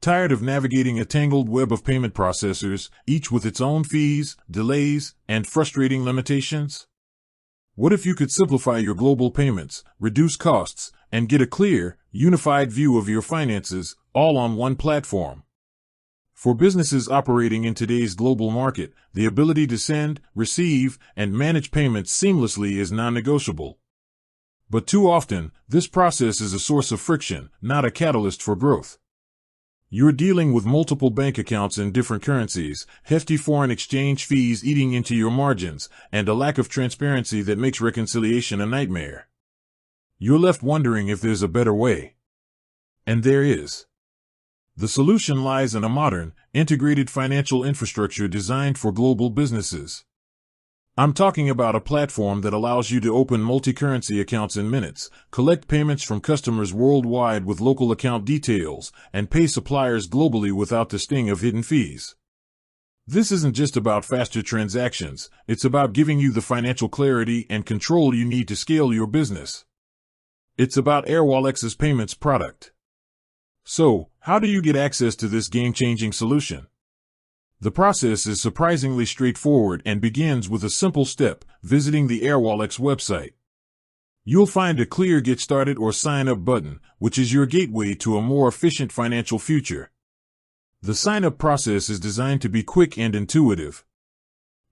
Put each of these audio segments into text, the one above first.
Tired of navigating a tangled web of payment processors, each with its own fees, delays, and frustrating limitations? What if you could simplify your global payments, reduce costs, and get a clear, unified view of your finances, all on one platform? For businesses operating in today's global market, the ability to send, receive, and manage payments seamlessly is non-negotiable. But too often, this process is a source of friction, not a catalyst for growth. You're dealing with multiple bank accounts in different currencies, hefty foreign exchange fees eating into your margins, and a lack of transparency that makes reconciliation a nightmare. You're left wondering if there's a better way. And there is. The solution lies in a modern, integrated financial infrastructure designed for global businesses. I'm talking about a platform that allows you to open multi-currency accounts in minutes, collect payments from customers worldwide with local account details, and pay suppliers globally without the sting of hidden fees. This isn't just about faster transactions, it's about giving you the financial clarity and control you need to scale your business. It's about Airwallex's payments product. So, how do you get access to this game-changing solution? The process is surprisingly straightforward and begins with a simple step, visiting the Airwallex website. You'll find a clear Get Started or Sign Up button, which is your gateway to a more efficient financial future. The sign-up process is designed to be quick and intuitive.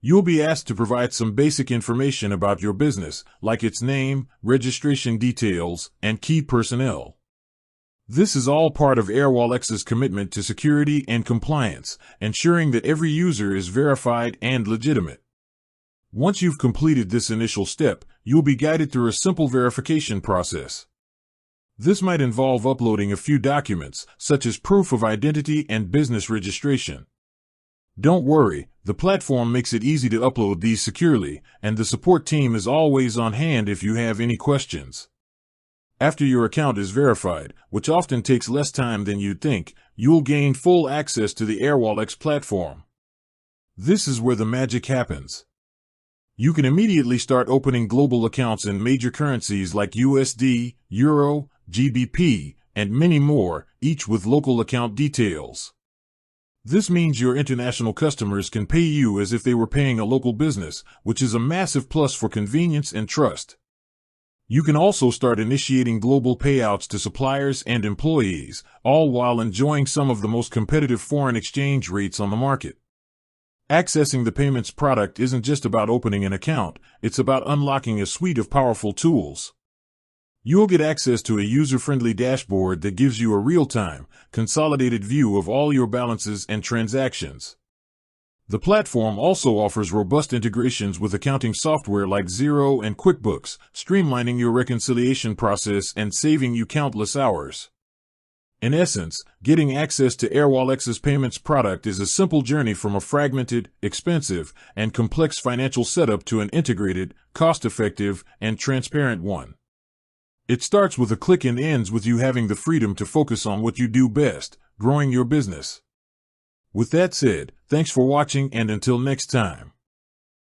You'll be asked to provide some basic information about your business, like its name, registration details, and key personnel. This is all part of Airwallex's commitment to security and compliance, ensuring that every user is verified and legitimate. Once you've completed this initial step, you'll be guided through a simple verification process. This might involve uploading a few documents, such as proof of identity and business registration. Don't worry, the platform makes it easy to upload these securely, and the support team is always on hand if you have any questions. After your account is verified, which often takes less time than you'd think, you'll gain full access to the Airwallex platform. This is where the magic happens. You can immediately start opening global accounts in major currencies like USD, Euro, GBP, and many more, each with local account details. This means your international customers can pay you as if they were paying a local business, which is a massive plus for convenience and trust. You can also start initiating global payouts to suppliers and employees, all while enjoying some of the most competitive foreign exchange rates on the market. Accessing the payments product isn't just about opening an account, it's about unlocking a suite of powerful tools. You'll get access to a user-friendly dashboard that gives you a real-time, consolidated view of all your balances and transactions. The platform also offers robust integrations with accounting software like Xero and QuickBooks, streamlining your reconciliation process and saving you countless hours. In essence, getting access to Airwallex's payments product is a simple journey from a fragmented, expensive, and complex financial setup to an integrated, cost-effective, and transparent one. It starts with a click and ends with you having the freedom to focus on what you do best, growing your business. With that said, thanks for watching, and until next time.